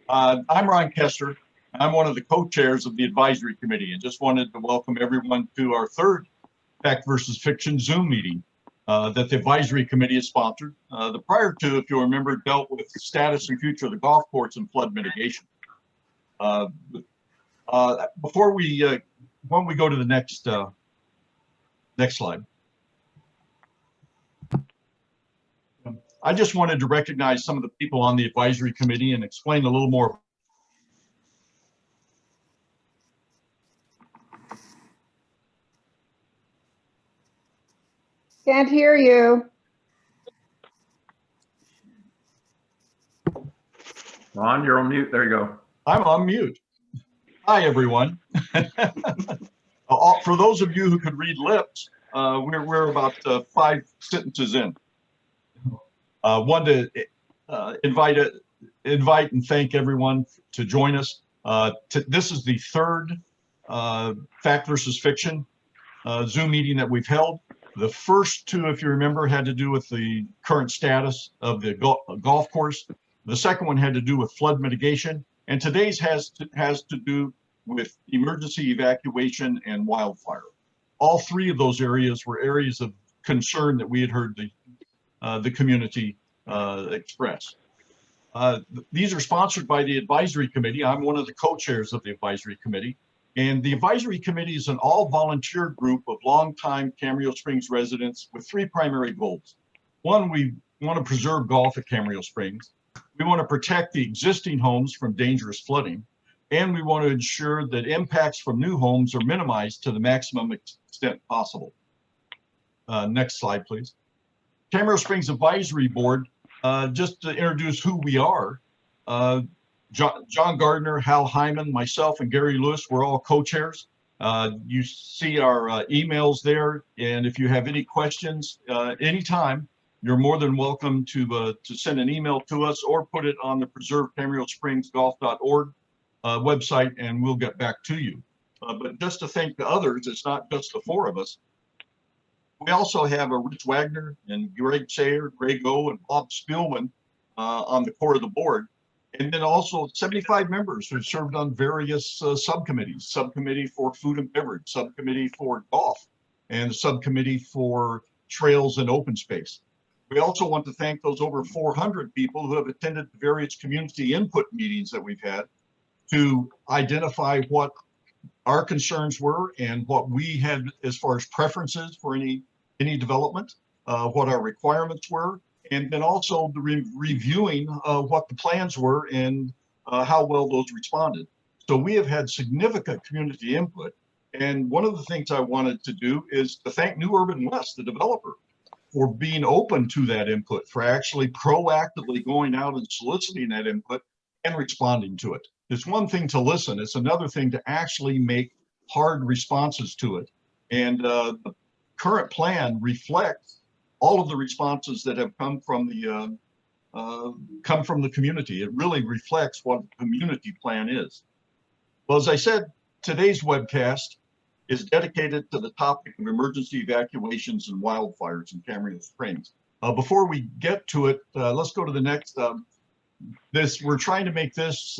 I'm Ron Kester. I'm one of the co-chairs of the advisory committee and just wanted to welcome everyone to our third Fact versus Fiction Zoom meeting that the advisory committee has sponsored. The prior two, if you'll remember, dealt with the status and future of the golf course and flood mitigation. Before we, when we go to the next slide. I just wanted to recognize some of the people on the advisory committee and explain a little more. Can't hear you. Ron, you're on mute. There you go. I'm on mute. Hi, everyone. For those of you who could read lips, we're about 5 sentences in. Want to invite and thank everyone to join us. This is the third Fact versus Fiction Zoom meeting that we've held. The first two, if you remember, had to do with the current status of the golf course. The second one had to do with flood mitigation, and today's has to do with emergency evacuation and wildfire. All three of those areas were areas of concern that we had heard the community express. These are sponsored by the advisory committee. I'm one of the co-chairs of the advisory committee. And the advisory committee is an all-volunteer group of longtime Camarillo Springs residents with 3 primary goals. One, we want to preserve golf at Camarillo Springs. We want to protect the existing homes from dangerous flooding. And we want to ensure that impacts from new homes are minimized to the maximum extent possible. Next slide, please. Camarillo Springs Advisory Board, just to introduce who we are, John Gardner, Hal Hyman, myself, and Gary Lewis, we're all co-chairs. You see our emails there, and if you have any questions anytime, you're more than welcome to send an email to us or put it on the preservecamarillo-springs-golf.org website, and we'll get back to you. But just to thank the others, it's not just the 4 of us. We also have Rich Wagner and Greg Sayer, Greg O, and Bob Spielman on the core of the board. And then also 75 members who served on various subcommittees, subcommittee for food and beverage, subcommittee for golf, and the subcommittee for trails and open space. We also want to thank those over 400 people who have attended the various community input meetings that we've had to identify what our concerns were and what we had as far as preferences for any development, what our requirements were, and then also the reviewing what the plans were and how well those responded. So we have had significant community input. And one of the things I wanted to do is to thank New Urban West, the developer, for being open to that input, for actually proactively going out and soliciting that input and responding to it. It's one thing to listen, it's another thing to actually make hard responses to it. And the current plan reflects all of the responses that have come from the community. It really reflects what the community plan is. Well, as I said, today's webcast is dedicated to the topic of emergency evacuations and wildfires in Camarillo Springs. Before we get to it, let's go to the next. We're trying to make this,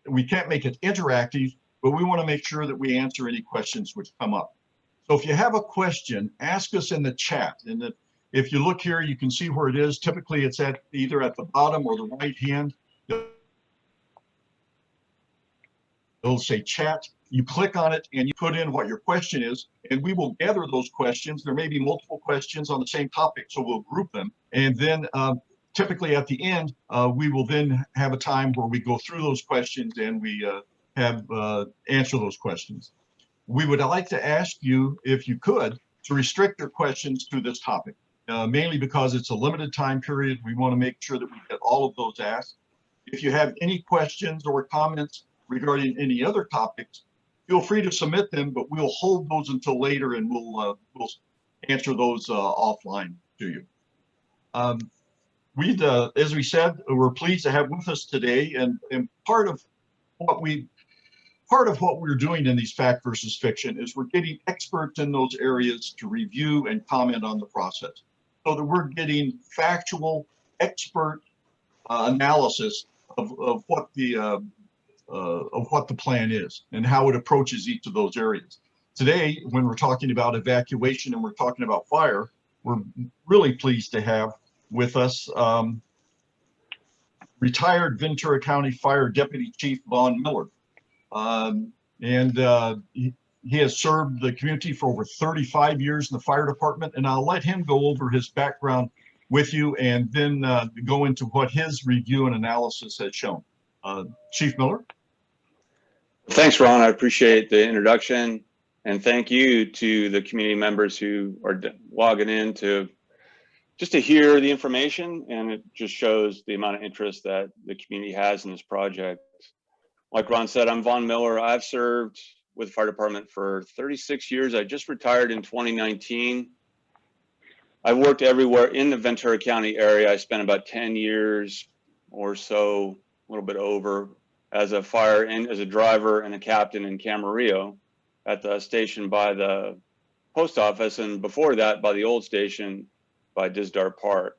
we can't make it interactive, but we want to make sure that we answer any questions which come up. So if you have a question, ask us in the chat. And if you look here, you can see where it is. Typically, it's either at the bottom or the right hand. It'll say chat. You click on it and you put in what your question is, and we will gather those questions. There may be multiple questions on the same topic, so we'll group them. And then typically at the end, we will then have a time where we go through those questions and we answer those questions. We would like to ask you, if you could, to restrict your questions to this topic, mainly because it's a limited time period. We want to make sure that we get all of those asked. If you have any questions or comments regarding any other topics, feel free to submit them, but we'll hold those until later and we'll answer those offline to you. As we said, we're pleased to have with us today, and part of what we're doing in these fact versus fiction is we're getting experts in those areas to review and comment on the process, so that we're getting factual expert analysis of what the plan is and how it approaches each of those areas. Today, when we're talking about evacuation and we're talking about fire, we're really pleased to have with us retired Ventura County Fire Deputy Chief Vaughn Miller. He has served the community for over 35 years in the fire department, and I'll let him go over his background with you and then go into what his review and analysis has shown. Chief Miller. Thanks, Ron. I appreciate the introduction, and thank you to the community members who are logging in just to hear the information, and it just shows the amount of interest that the community has in this project. Like Ron said, I'm Vaughn Miller. I've served with the fire department for 36 years. I just retired in 2019. I worked everywhere in the Ventura County area. I spent about 10 years or so, a little bit over, as a fire and as a driver and a captain in Camarillo at the station by the post office, and before that by the old station by Disdar Park.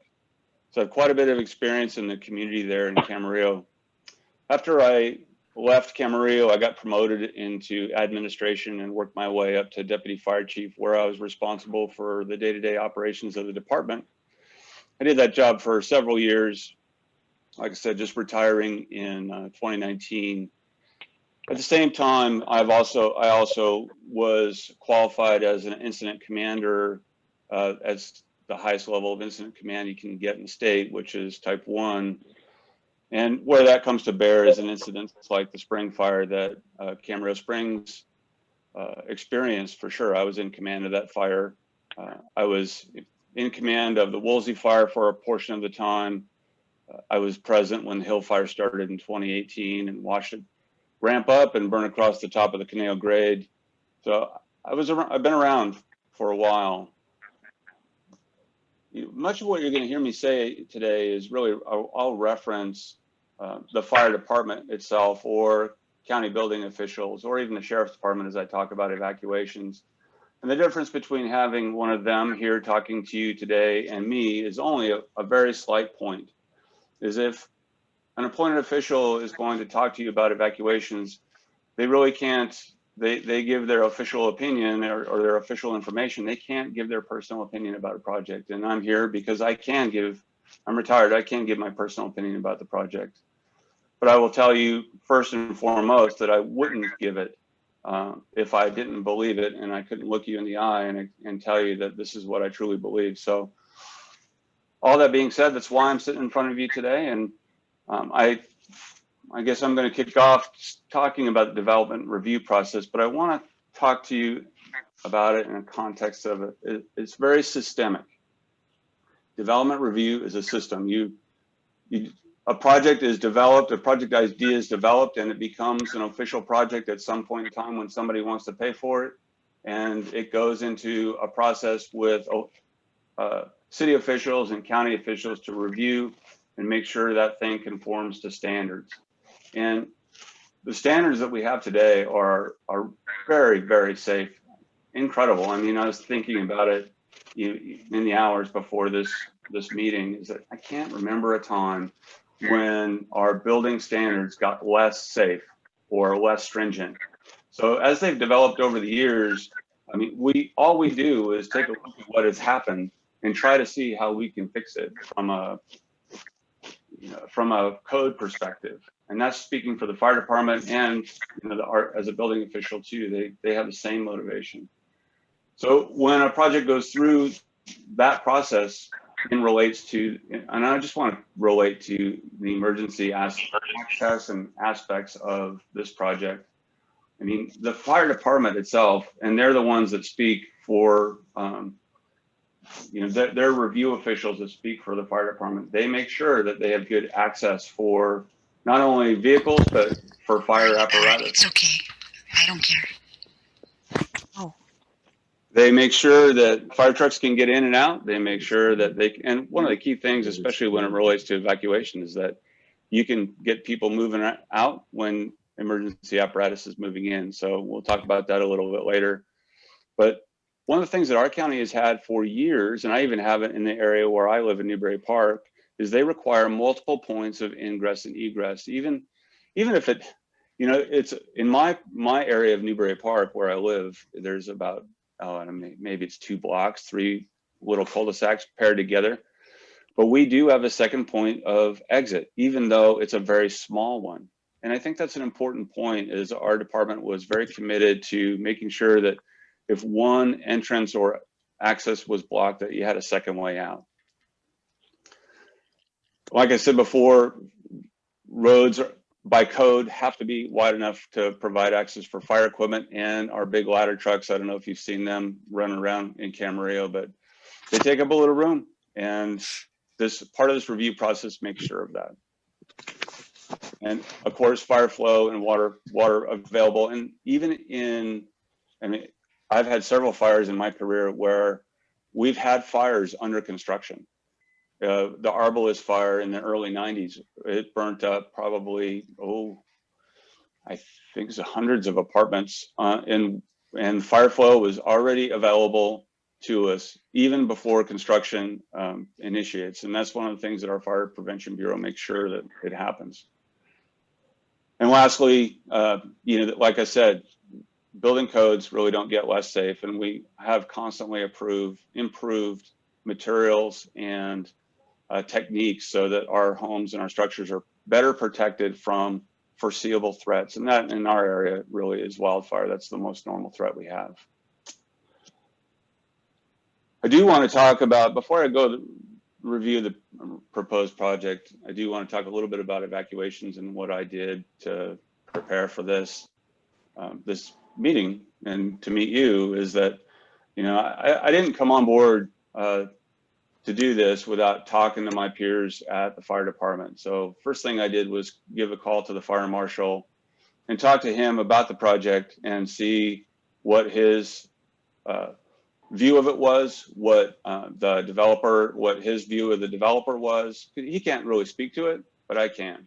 So I have quite a bit of experience in the community there in Camarillo. After I left Camarillo, I got promoted into administration and worked my way up to deputy fire chief, where I was responsible for the day-to-day operations of the department. I did that job for several years. Like I said, just retiring in 2019. At the same time, I also was qualified as an incident commander, as the highest level of incident command you can get in the state, which is type 1. And where that comes to bear is an incident like the spring fire that Camarillo Springs experienced. For sure, I was in command of that fire. I was in command of the Woolsey fire for a portion of the time. I was present when the Hill Fire started in 2018 and watched it ramp up and burn across the top of the Canal Grade. So I've been around for a while. Much of what you're going to hear me say today is really, I'll reference the fire department itself, or county building officials, or even the sheriff's department as I talk about evacuations. And the difference between having one of them here talking to you today and me is only a very slight point. Is if an appointed official is going to talk to you about evacuations, they really can't, they give their official opinion or their official information. They can't give their personal opinion about a project. And I'm here because I'm retired, I can give my personal opinion about the project. But I will tell you first and foremost that I wouldn't give it if I didn't believe it, and I couldn't look you in the eye and tell you that this is what I truly believe. So all that being said, that's why I'm sitting in front of you today. And I guess I'm going to kick off talking about the development review process, but I want to talk to you about it in a context of it. It's very systemic. Development review is a system. A project is developed, a project idea is developed, and it becomes an official project at some point in time when somebody wants to pay for it. And it goes into a process with city officials and county officials to review and make sure that thing conforms to standards. And the standards that we have today are very, very safe, incredible. I mean, I was thinking about it in the hours before this meeting, is that I can't remember a time when our building standards got less safe or less stringent. So as they've developed over the years, I mean, all we do is take a look at what has happened and try to see how we can fix it from a code perspective. And that's speaking for the fire department and as a building official too. They have the same motivation. So when a project goes through that process and relates to, and I just want to relate to the emergency access and aspects of this project. I mean, the fire department itself, and they're the ones that speak for, they're review officials that speak for the fire department. They make sure that they have good access for not only vehicles, but for fire apparatus. It's okay. I don't care. Oh. They make sure that fire trucks can get in and out. They make sure that and one of the key things, especially when it relates to evacuation, is that you can get people moving out when emergency apparatus is moving in. So we'll talk about that a little bit later. But one of the things that our county has had for years, and I even have it in the area where I live in Newberry Park, is they require multiple points of ingress and egress, even if it, you know, it's in my area of Newbury Park where I live, there's about, oh, I don't know, maybe it's 2 blocks, 3 little cul-de-sacs paired together. But we do have a second point of exit, even though it's a very small one. And I think that's an important point, is our department was very committed to making sure that if one entrance or access was blocked, that you had a second way out. Like I said before, roads by code have to be wide enough to provide access for fire equipment and our big ladder trucks. I don't know if you've seen them running around in Camarillo, but they take up a little room, and this part of this review process makes sure of that. And of course, fire flow and water available. And even in, I mean, I've had several fires in my career where we've had fires under construction. The Arbalest fire in the early 90s, it burnt up probably, I think it's hundreds of apartments, and fire flow was already available to us even before construction initiates. And that's one of the things that our Fire Prevention Bureau makes sure that it happens. And lastly, you know, like I said, building codes really don't get less safe, and we have constantly improved materials and techniques so that our homes and our structures are better protected from foreseeable threats. And that in our area really is wildfire. That's the most normal threat we have. I do want to talk about, before I go to review the proposed project, I do want to talk a little bit about evacuations and what I did to prepare for this this meeting and to meet you. Is that, you know, I didn't come on board to do this without talking to my peers at the fire department. So first thing I did was give a call to the fire marshal and talk to him about the project and see what his view of it was, what what his view of the developer was. He can't really speak to it, but I can.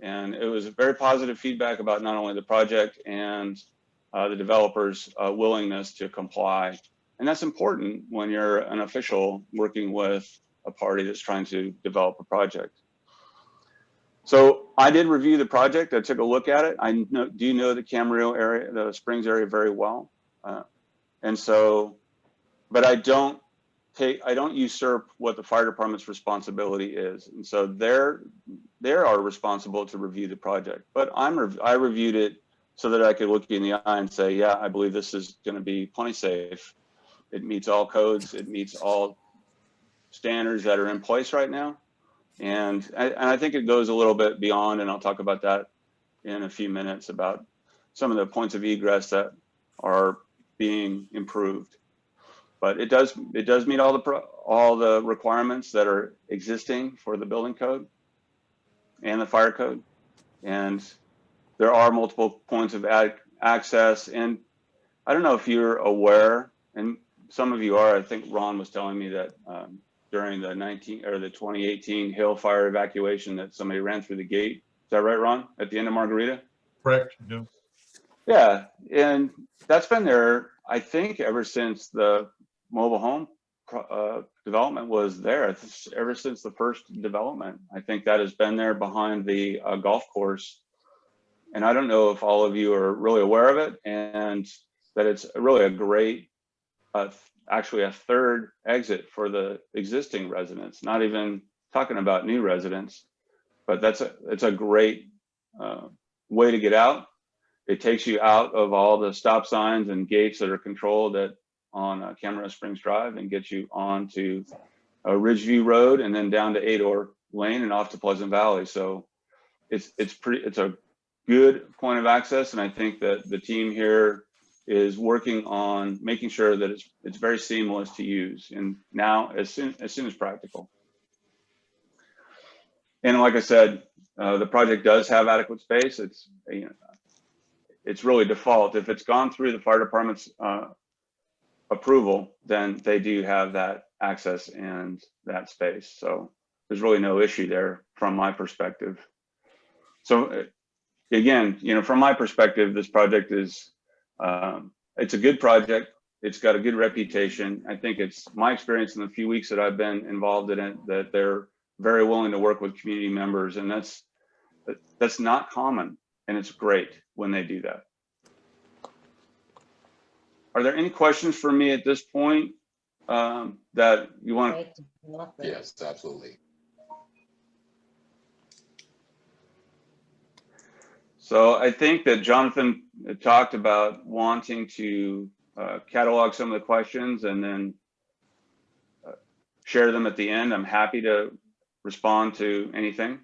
And it was very positive feedback about not only the project and the developer's willingness to comply. And that's important when you're an official working with a party that's trying to develop a project. So I did review the project. I took a look at it. I do know the Camarillo area, the Springs area, very well. And so, but I don't usurp what the fire department's responsibility is. And so they are responsible to review the project. But I reviewed it so that I could look you in the eye and say, yeah, I believe this is going to be plenty safe. It meets all codes. It meets all standards that are in place right now. And I think it goes a little bit beyond, and I'll talk about that in a few minutes, about some of the points of egress that are being improved. But it does meet all the requirements that are existing for the building code and the fire code. And there are multiple points of access. And I don't know if you're aware, and some of you are. I think Ron was telling me that during the 2018 Hill fire evacuation that somebody ran through the gate. Is that right, Ron? At the end of Margarita? Correct. Yeah. Yeah, and that's been there, I think, ever since the mobile home development was there. Ever since the first development, I think that has been there behind the golf course. And I don't know if all of you are really aware of it, and that it's really a great, actually a third exit for the existing residents, not even talking about new residents, but it's a great way to get out. It takes you out of all the stop signs and gates that are controlled on Camarillo Springs Drive, and gets you onto Ridgeview Road and then down to Ador Lane and off to Pleasant Valley. So it's a good point of access, and I think that the team here is working on making sure that it's very seamless to use, and now as soon as practical. And like I said, the project does have adequate space. It's really default. If it's gone through the fire department's approval, then they do have that access and that space. So there's really no issue there from my perspective. So again, from my perspective, this project is, it's a good project. It's got a good reputation. I think it's my experience in the few weeks that I've been involved in it, that they're very willing to work with community members, and that's not common, and it's great when they do that. Are there any questions for me at this point that you want? Yes, absolutely. So I think that Jonathan talked about wanting to catalog some of the questions and then share them at the end. I'm happy to respond to anything.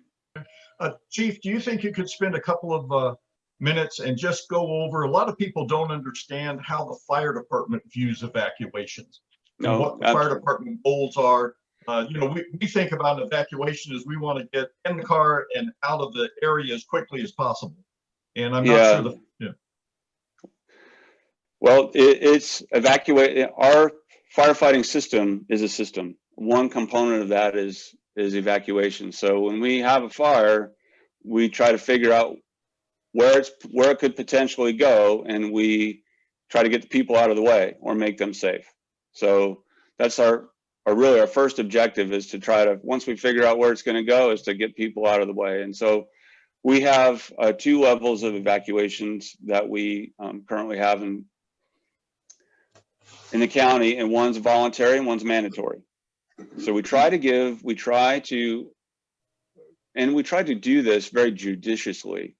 Chief, do you think you could spend a couple of minutes and just go over, a lot of people don't understand how the fire department views evacuations. No, and what the fire department goals are. You know, we think about evacuation as we want to get in the car and out of the area as quickly as possible. And I'm not sure the, Well, it's evacuate. Our firefighting system is a system. One component of that is evacuation. So when we have a fire, we try to figure out where it could potentially go, and we try to get the people out of the way or make them safe. So that's really our first objective, is to try to, once we figure out where it's going to go, is to get people out of the way. And so we have 2 levels of evacuations that we currently have in the county, and one's voluntary and one's mandatory. So we try to do this very judiciously.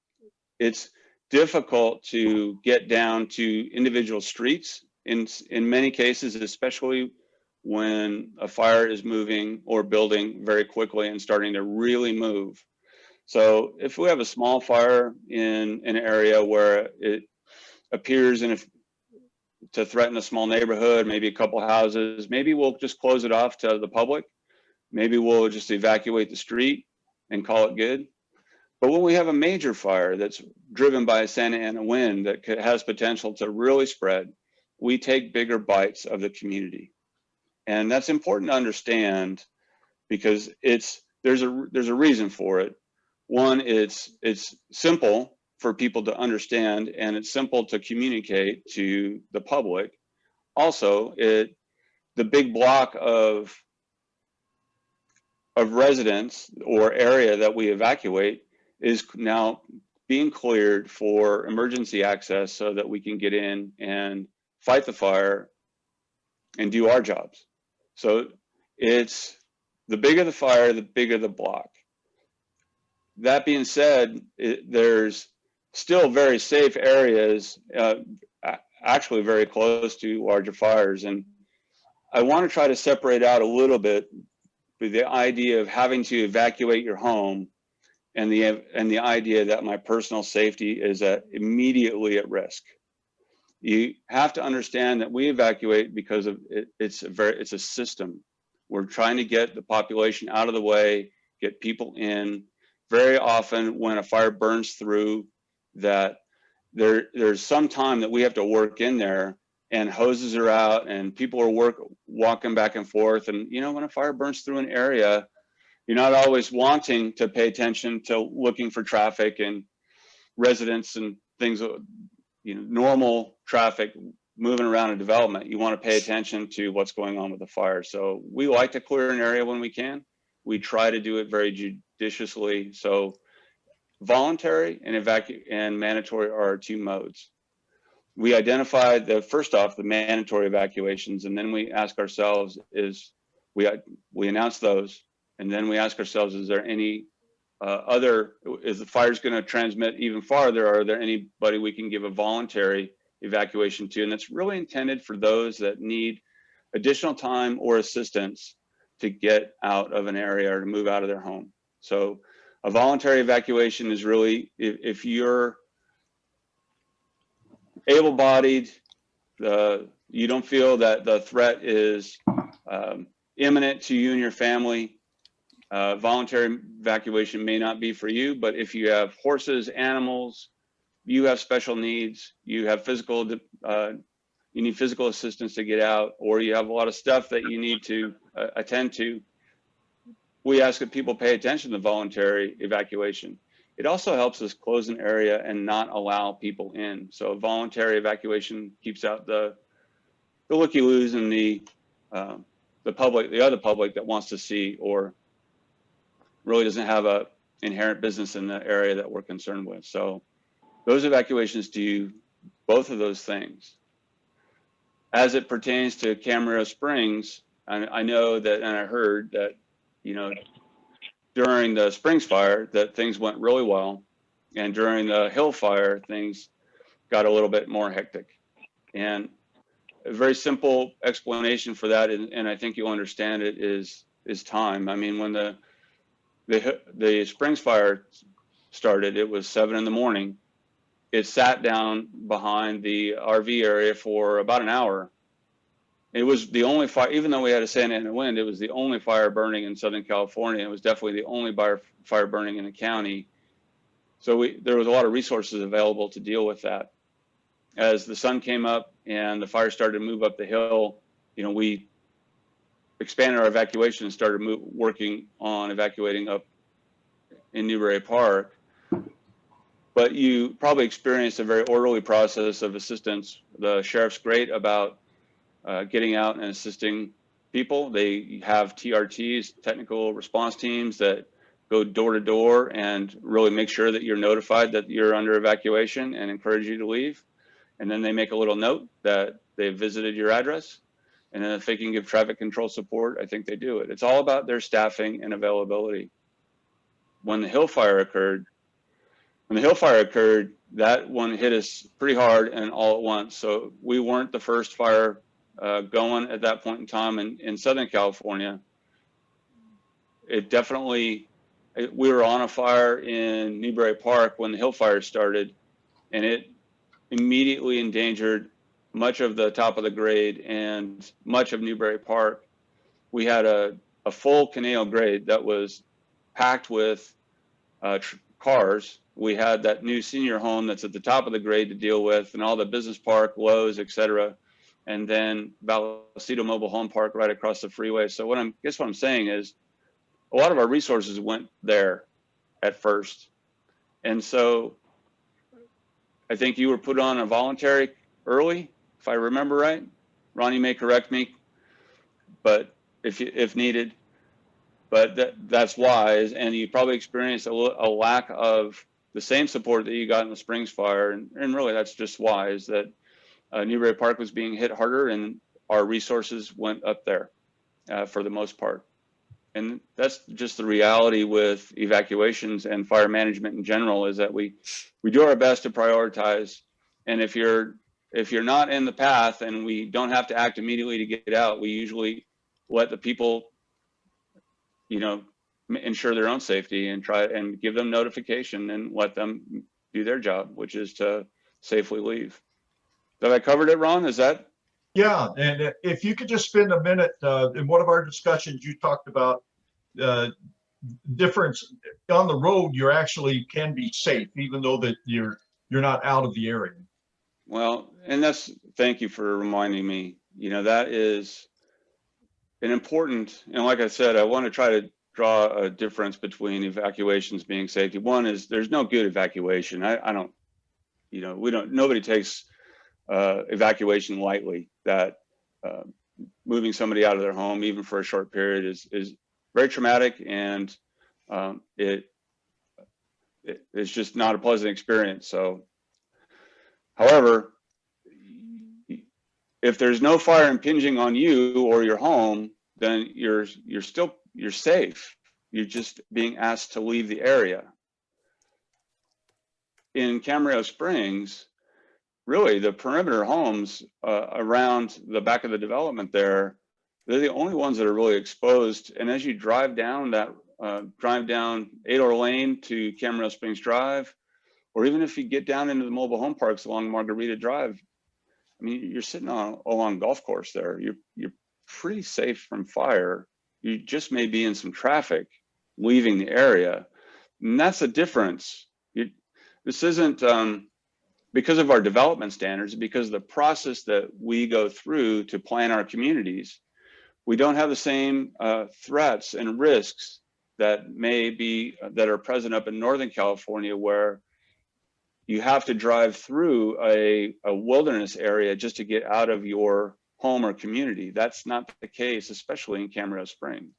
It's difficult to get down to individual streets in many cases, especially when a fire is moving or building very quickly and starting to really move. So if we have a small fire in an area where it appears to threaten a small neighborhood, maybe a couple houses, maybe we'll just close it off to the public. Maybe we'll just evacuate the street and call it good. But when we have a major fire that's driven by a Santa Ana wind that has potential to really spread, we take bigger bites of the community. And that's important to understand, because there's a reason for it. One, it's simple for people to understand, and it's simple to communicate to the public. Also, the big block of residents or area that we evacuate is now being cleared for emergency access, so that we can get in and fight the fire and do our jobs. So it's the bigger the fire, the bigger the block. That being said, there's still very safe areas, actually very close to larger fires. And I want to try to separate out a little bit with the idea of having to evacuate your home and the idea that my personal safety is immediately at risk. You have to understand that we evacuate because of it's a system. We're trying to get the population out of the way, get people in. Very often when a fire burns through, that there's some time that we have to work in there, and hoses are out and people are walking back and forth. And you know, when a fire burns through an area, you're not always wanting to pay attention to looking for traffic and residents and things, you know, normal traffic moving around in development. You want to pay attention to what's going on with the fire. So we like to clear an area when we can. We try to do it very judiciously. So voluntary and mandatory are our 2 modes. We identify first off the mandatory evacuations, and then we ask ourselves we announce those, and then we ask ourselves, is there any is the fire's going to transmit even farther? Are there anybody we can give a voluntary evacuation to? And it's really intended for those that need additional time or assistance to get out of an area or to move out of their home. So a voluntary evacuation is really, if you're able-bodied, you don't feel that the threat is imminent to you and your family, voluntary evacuation may not be for you. But if you have horses, animals, you have special needs, you have you need physical assistance to get out, or you have a lot of stuff that you need to attend to, we ask that people pay attention to voluntary evacuation. It also helps us close an area and not allow people in. So voluntary evacuation keeps out the looky-loos and the public, the other public that wants to see or really doesn't have a inherent business in the area that we're concerned with. So those evacuations do both of those things. As it pertains to Camarillo Springs, I know that, and I heard that, you know, during the Springs fire that things went really well, and during the Hill fire things got a little bit more hectic. And a very simple explanation for that, and I think you'll understand it, is time. I mean, when the Springs fire started, it was 7 in the morning. It sat down behind the RV area for about an hour. It was the only fire, even though we had a Santa Ana wind, it was the only fire burning in Southern California. It was definitely the only fire burning in the county. So there was a lot of resources available to deal with that. As the sun came up and the fire started to move up the hill, you know, we expanded our evacuation and started working on evacuating up in Newberry Park. But you probably experienced a very orderly process of assistance. The sheriff's great about getting out and assisting people. They have TRTs, technical response teams, that go door to door and really make sure that you're notified that you're under evacuation and encourage you to leave. And then they make a little note that they've visited your address. And then if they can give traffic control support, I think they do it. It's all about their staffing and availability. When the Hill fire occurred, that one hit us pretty hard and all at once. So we weren't the first fire going at that point in time in Southern California. It definitely, we were on a fire in Newberry Park when the Hill fire started, and it immediately endangered much of the top of the grade and much of Newberry Park. We had a full canal grade that was packed with cars. We had that new senior home that's at the top of the grade to deal with, and all the business park, Lowe's, etc. And then Vallecito Mobile Home Park right across the freeway. So what I'm saying is a lot of our resources went there at first. And so I think you were put on a voluntary early, if I remember right. Ron, you may correct me, but if needed. But that's wise, and you probably experienced a lack of the same support that you got in the Springs fire, and really that's just wise that Newberry Park was being hit harder, and our resources went up there for the most part. And that's just the reality with evacuations and fire management in general, is that we do our best to prioritize. And if you're not in the path and we don't have to act immediately to get out, we usually let the people, you know, ensure their own safety and try and give them notification and let them do their job, which is to safely leave. Have I covered it, Ron? Is that? Yeah, and if you could just spend a minute, in one of our discussions, you talked about difference on the road. You actually can be safe, even though that you're not out of the area. Well, and thank you for reminding me. You know, that is an important, and like I said, I want to try to draw a difference between evacuations being safety. One is there's no good evacuation. I don't, you know, nobody takes evacuation lightly. That moving somebody out of their home, even for a short period, is very traumatic, and it's just not a pleasant experience. So, however, if there's no fire impinging on you or your home, then you're safe. You're just being asked to leave the area. In Camarillo Springs, really the perimeter homes around the back of the development there, they're the only ones that are really exposed. And as you drive down 8-hour lane to Camarillo Springs Drive, or even if you get down into the mobile home parks along Margarita Drive, I mean, you're sitting along golf course there. You're pretty safe from fire. You just may be in some traffic leaving the area. And that's the difference. This isn't because of our development standards, because of the process that we go through to plan our communities. We don't have the same threats and risks that are present up in Northern California, where you have to drive through a wilderness area just to get out of your home or community. That's not the case, especially in Camarillo Springs.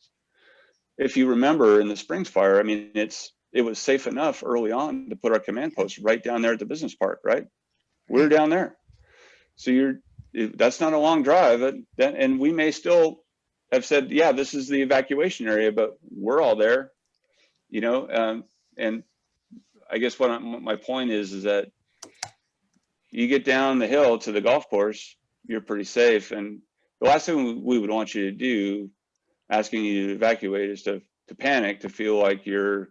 if you remember in the Springs fire, I mean, it was safe enough early on to put our command post right down there at the business park, right? We're down there. So that's not a long drive. And we may still have said, yeah, this is the evacuation area, but we're all there, you know? And I guess what my point is that you get down the hill to the golf course, you're pretty safe. And the last thing we would want you to do, asking you to evacuate, is to panic, to feel like your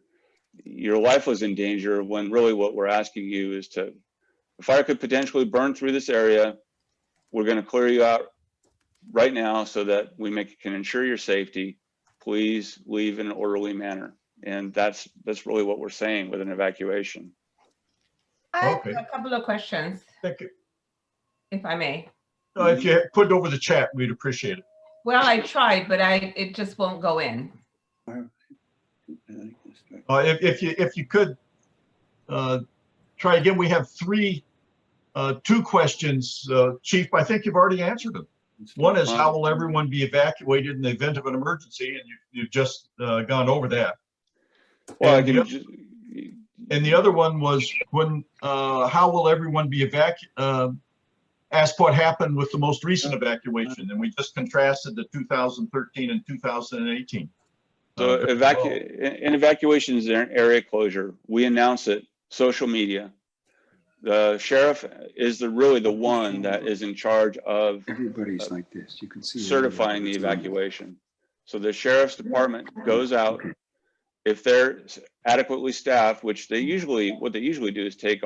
life was in danger, when really what we're asking you is the fire could potentially burn through this area. We're going to clear you out right now so that we can ensure your safety. Please leave in an orderly manner. And that's really what we're saying with an evacuation. I have Okay. a couple of questions, Thank you. if I may. If you put it over the chat, we'd appreciate it. Well, I tried, but it just won't go in. If you could try again, we have two questions, Chief. I think you've already answered them. One is, how will everyone be evacuated in the event of an emergency? And you've just gone over that. Well, and the other one was, how will everyone be asked what happened with the most recent evacuation? And we just contrasted the 2013 and 2018. So an evacuation is an area closure. We announce it, social media. The sheriff is really the one that is in charge of everybody's like this. You can see certifying the evacuation. So the sheriff's department goes out. If they're adequately staffed, which what they usually do is take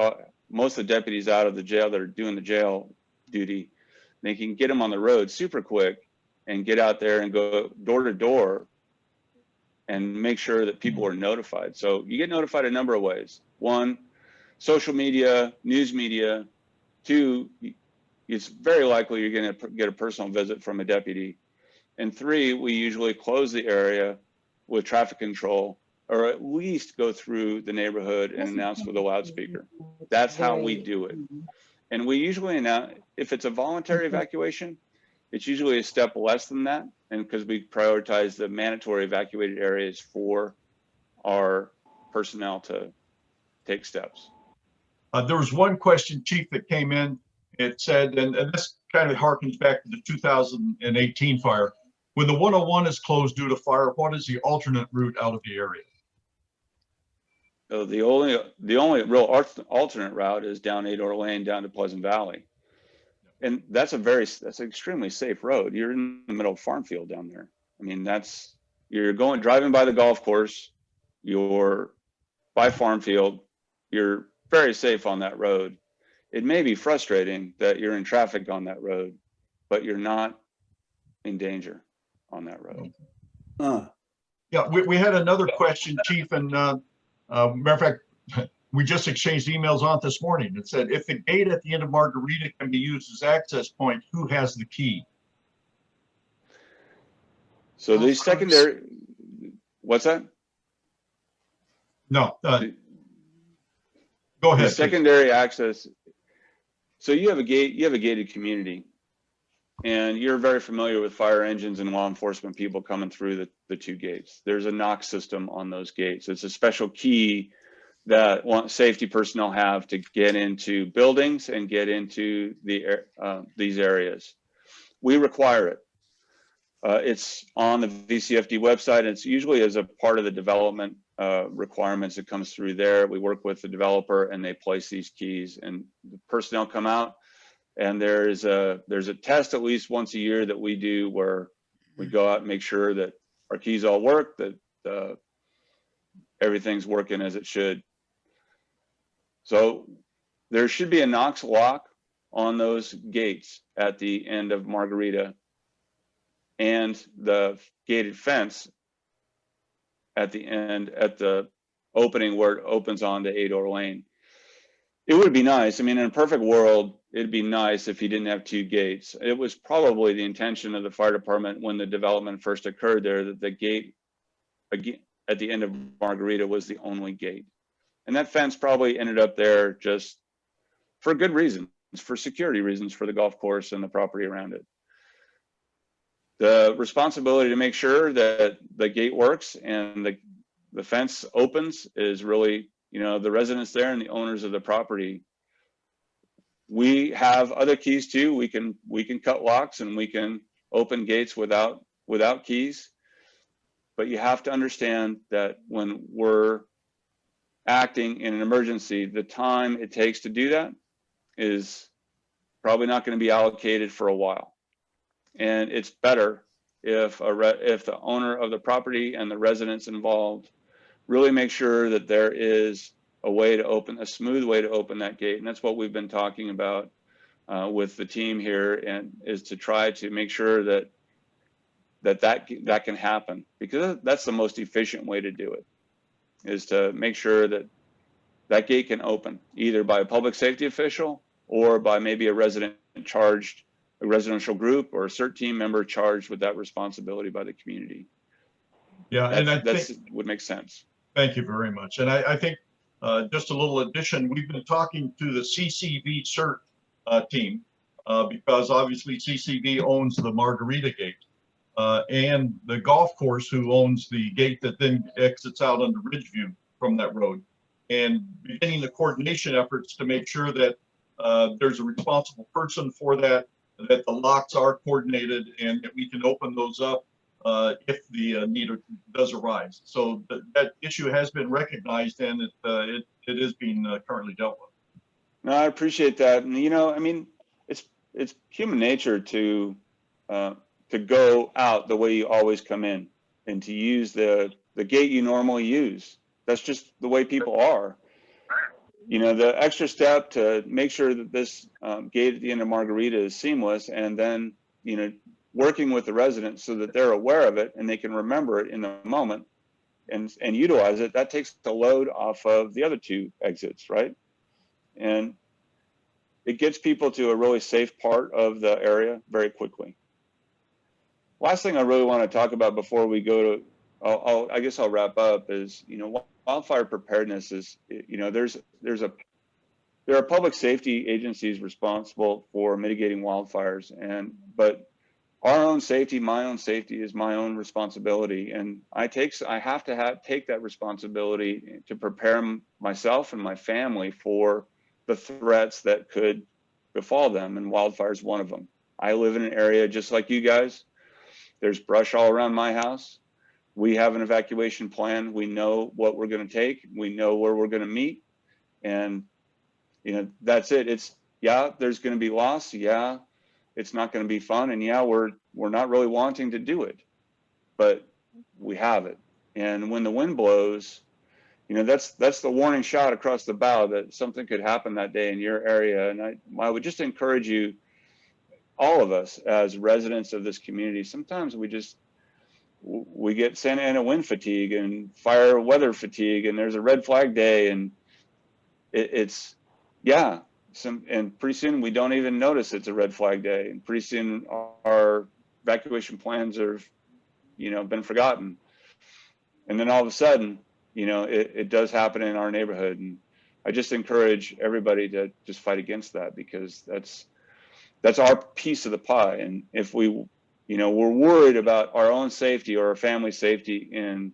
most of the deputies out of the jail that are doing the jail duty. They can get them on the road super quick and get out there and go door to door and make sure that people are notified. So you get notified a number of ways. One, social media, news media. Two, it's very likely you're going to get a personal visit from a deputy. And three, we usually close the area with traffic control, or at least go through the neighborhood and announce with a loudspeaker. That's how we do it. And we usually announce, if it's a voluntary evacuation, it's usually a step less than that. And because we prioritize the mandatory evacuated areas for our personnel to take steps. There was one question, Chief, that came in. It said, and this kind of harkens back to the 2018 fire. When the 101 is closed due to fire, what is the alternate route out of the area? So the only real alternate route is down Ador Lane down to Pleasant Valley. And that's an extremely safe road. You're in the middle of farm field down there. I mean, you're driving by the golf course, you're by farm field, you're very safe on that road. It may be frustrating that you're in traffic on that road, but you're not in danger on that road. Yeah, we had another question, Chief, and matter of fact, we just exchanged emails on it this morning. It said, if the gate at the end of Margarita can be used as access point, who has the key? So the secondary, what's that? No, go ahead. The secondary access. So you have a gated community, and you're very familiar with fire engines and law enforcement people coming through the two gates. There's a knock system on those gates. It's a special key that safety personnel have to get into buildings and get into these areas. We require it. It's on the VCFD website. And it's usually as a part of the development requirements that comes through there. We work with the developer and they place these keys, and the personnel come out, and there's a test at least once a year that we do where we go out and make sure that our keys all work, that everything's working as it should. So there should be a Knox lock on those gates at the end of Margarita, and the gated fence at the end, at the opening where it opens onto Ador Lane. It would be nice. I mean, in a perfect world, it'd be nice if you didn't have two gates. It was probably the intention of the fire department when the development first occurred there, that the gate at the end of Margarita was the only gate. And that fence probably ended up there just for good reasons, for security reasons for the golf course and the property around it. The responsibility to make sure that the gate works and the fence opens is really, you know, the residents there and the owners of the property. We have other keys too. We can cut locks and we can open gates without keys. But you have to understand that when we're acting in an emergency, the time it takes to do that is probably not going to be allocated for a while. And it's better if the owner of the property and the residents involved really make sure that there is a smooth way to open that gate. And that's what we've been talking about with the team here, and is to try to make sure that can happen, because that's the most efficient way to do it, is to make sure that that gate can open either by a public safety official or by maybe a residential group or a CERT team member charged with that responsibility by the community. Yeah, and I That's think, would make sense. thank you very much. And I think just a little addition, we've been talking to the CCV CERT team because obviously CCV owns the Margarita Gate and the golf course, who owns the gate that then exits out onto Ridgeview from that road, and beginning the coordination efforts to make sure that there's a responsible person for that the locks are coordinated, and that we can open those up if the need does arise. So that issue has been recognized, and it is being currently dealt with. No, I appreciate that. And, you know, I mean, it's human nature to go out the way you always come in, and to use the gate you normally use. That's just the way people are. You know, the extra step to make sure that this gate at the end of Margarita is seamless, and then, you know, working with the residents so that they're aware of it and they can remember it in the moment and utilize it, that takes the load off of the other two exits, right? And it gets people to a really safe part of the area very quickly. Last thing I really want to talk about before we go to, I guess I'll wrap up, is, you know, wildfire preparedness is, you know, there are public safety agencies responsible for mitigating wildfires, but our own safety, my own safety, is my own responsibility, and I have to take that responsibility to prepare myself and my family for the threats that could befall them, and wildfire is one of them. I live in an area just like you guys. There's brush all around my house. We have an evacuation plan. We know what we're going to take. We know where we're going to meet, and, you know, that's it. Yeah, there's going to be loss. Yeah, it's not going to be fun, and yeah, we're not really wanting to do it, but we have it. And when the wind blows, you know, that's the warning shot across the bow that something could happen that day in your area. And I would just encourage you, all of us as residents of this community, sometimes we get Santa Ana wind fatigue and fire weather fatigue, and there's a red flag day, and and pretty soon we don't even notice it's a red flag day, and pretty soon our evacuation plans are, you know, been forgotten. And then all of a sudden, you know, it does happen in our neighborhood. And I just encourage everybody to just fight against that, because that's our piece of the pie. And if we, you know, we're worried about our own safety or our family's safety in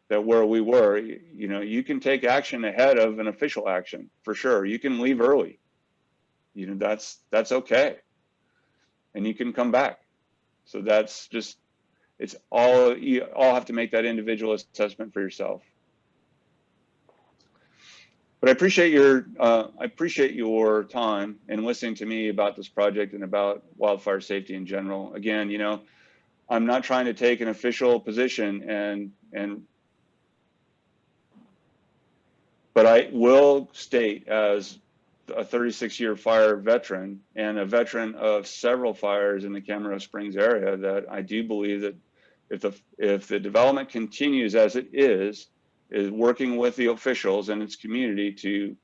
that where we were, you know, you can take action ahead of an official action for sure. You can leave early. You know, that's okay. And you can come back. So that's just, you all have to make that individual assessment for yourself. But I appreciate your time and listening to me about this project and about wildfire safety in general. Again, you know, I'm not trying to take an official position, but I will state, as a 36-year fire veteran and a veteran of several fires in the Camarillo Springs area, that I do believe that if the development continues as it is working with the officials and its community to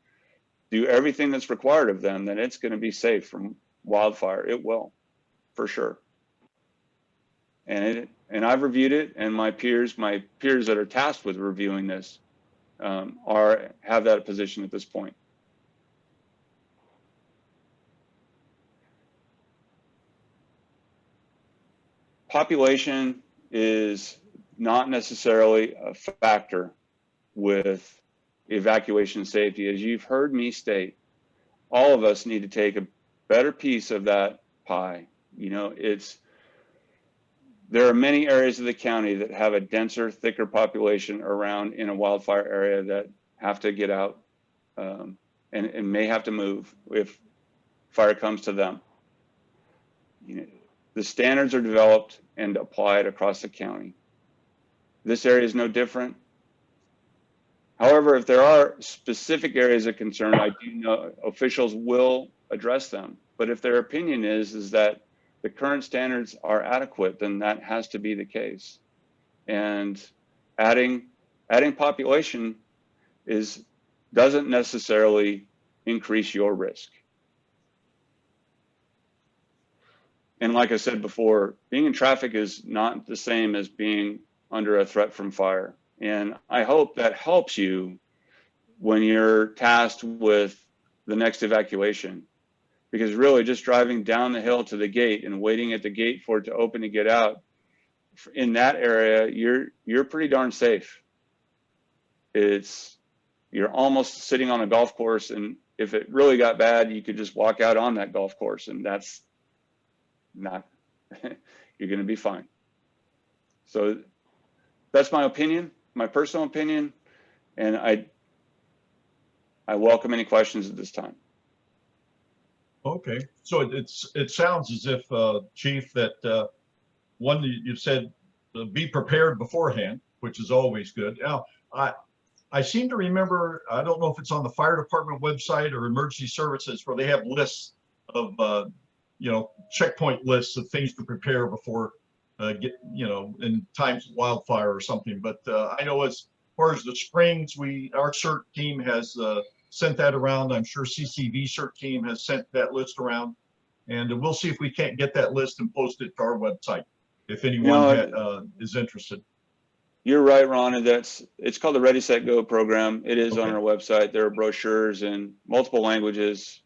do everything that's required of them, then it's going to be safe from wildfire. It will, for sure. And I've reviewed it, and my peers that are tasked with reviewing this have that position at this point. population is not necessarily a factor with evacuation safety. As you've heard me state, all of us need to take a better piece of that pie. You know, there are many areas of the county that have a denser, thicker population around in a wildfire area that have to get out and may have to move if fire comes to them. You know, the standards are developed and applied across the county. This area is no different. However, if there are specific areas of concern, I do know officials will address them. But if their opinion is that the current standards are adequate, then that has to be the case. And adding population doesn't necessarily increase your risk. And like I said before, being in traffic is not the same as being under a threat from fire. And I hope that helps you when you're tasked with the next evacuation. Because really just driving down the hill to the gate and waiting at the gate for it to open to get out, in that area, you're pretty darn safe. You're almost sitting on a golf course, and if it really got bad, you could just walk out on that golf course, and that's not, you're gonna be fine. So that's my opinion, my personal opinion, and I welcome any questions at this time. Okay, so it sounds as if, Chief, that one, you said be prepared beforehand, which is always good. Now, I seem to remember, I don't know if it's on the fire department website or emergency services, where they have lists of, checkpoint lists of things to prepare before in times of wildfire or something. But I know as far as the springs, our CERT team has sent that around. I'm sure CCV CERT team has sent that list around, and we'll see if we can't get that list and post it to our website if anyone is interested. You're right, Ron, and it's called the Ready, Set, Go program. It is Okay. on our website. There are brochures in multiple languages.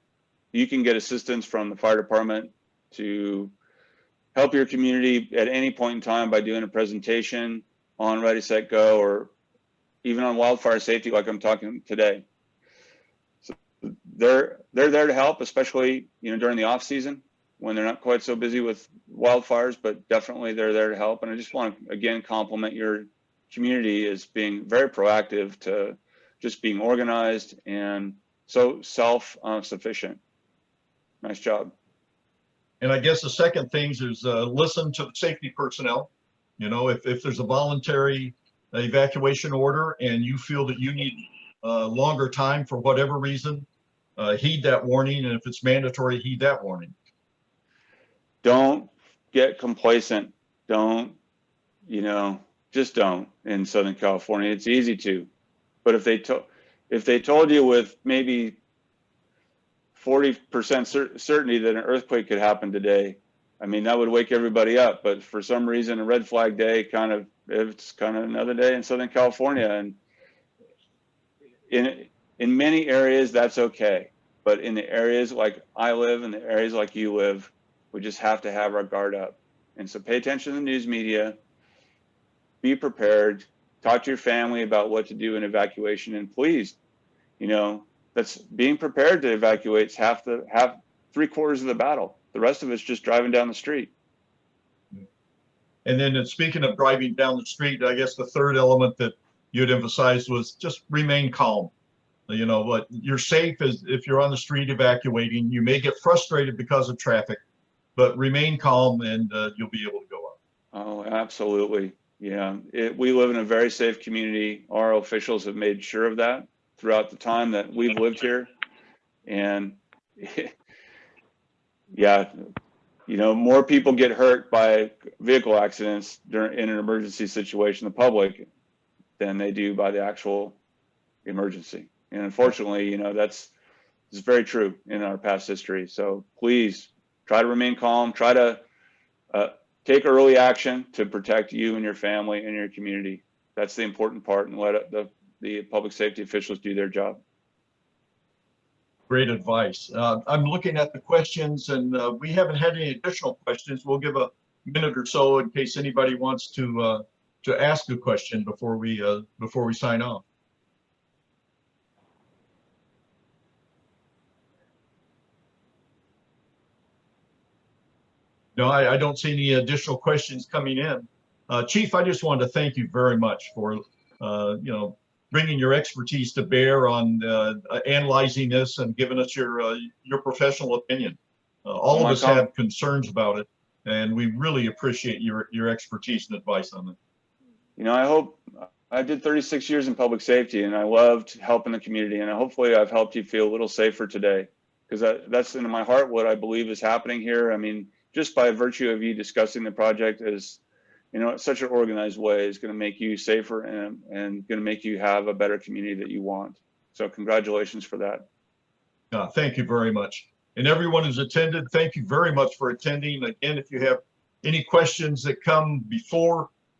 You can get assistance from the fire department to help your community at any point in time by doing a presentation on Ready, Set, Go, or even on wildfire safety like I'm talking today. So they're there to help, especially during the off season when they're not quite so busy with wildfires, but definitely they're there to help. And I just want to again compliment your community as being very proactive to just being organized and so self-sufficient. Nice job. And I guess the second thing is listen to the safety personnel. If there's a voluntary evacuation order and you feel that you need longer time for whatever reason, heed that warning. And if it's mandatory, heed that warning. Don't get complacent. Just don't in Southern California. It's easy to, but if they told you with maybe 40% certainty that an earthquake could happen today, I mean, that would wake everybody up. But for some reason, a red flag day it's kind of another day in Southern California. And in many areas, that's okay. But in the areas like I live, in the areas like you live, we just have to have our guard up. And so pay attention to the news media, be prepared, talk to your family about what to do in evacuation, and please, that's being prepared to evacuate is half 3/4 of the battle. The rest of it's just driving down the street. And then speaking of driving down the street, I guess the third element that you'd emphasized was just remain calm. What you're safe is if you're on the street evacuating. You may get frustrated because of traffic, but remain calm and you'll be able to go up. Oh, absolutely. Yeah, we live in a very safe community. Our officials have made sure of that throughout the time that we've lived here. And yeah, more people get hurt by vehicle accidents in an emergency situation, the public, than they do by the actual emergency. And unfortunately, that's very true in our past history. So please try to remain calm, try to take early action to protect you and your family and your community. That's the important part, and let the public safety officials do their job. Great advice. I'm looking at the questions, and we haven't had any additional questions. We'll give a minute or so in case anybody wants to ask a question before we sign off. No, I don't see any additional questions coming in. Chief, I just wanted to thank you very much for, bringing your expertise to bear on analyzing this and giving us your professional opinion. All of us have concerns about it, and we really appreciate your expertise and advice on it. You know, I did 36 years in public safety, and I loved helping the community, and hopefully I've helped you feel a little safer today, because that's in my heart what I believe is happening here. I mean, just by virtue of you discussing the project is, such an organized way is going to make you safer and going to make you have a better community that you want. So congratulations for that. Thank you very much. And everyone who's attended, thank you very much for attending. Again, if you have any questions that come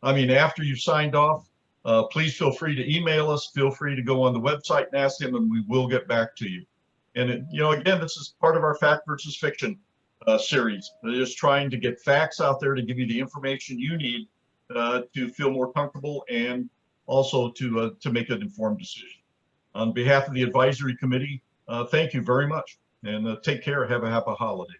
after you've signed off, please feel free to email us, feel free to go on the website and ask them, and we will get back to you. And again, this is part of our fact versus fiction series. We're just trying to get facts out there to give you the information you need to feel more comfortable and also to make an informed decision. On behalf of the advisory committee, thank you very much, and take care. Have a happy holiday.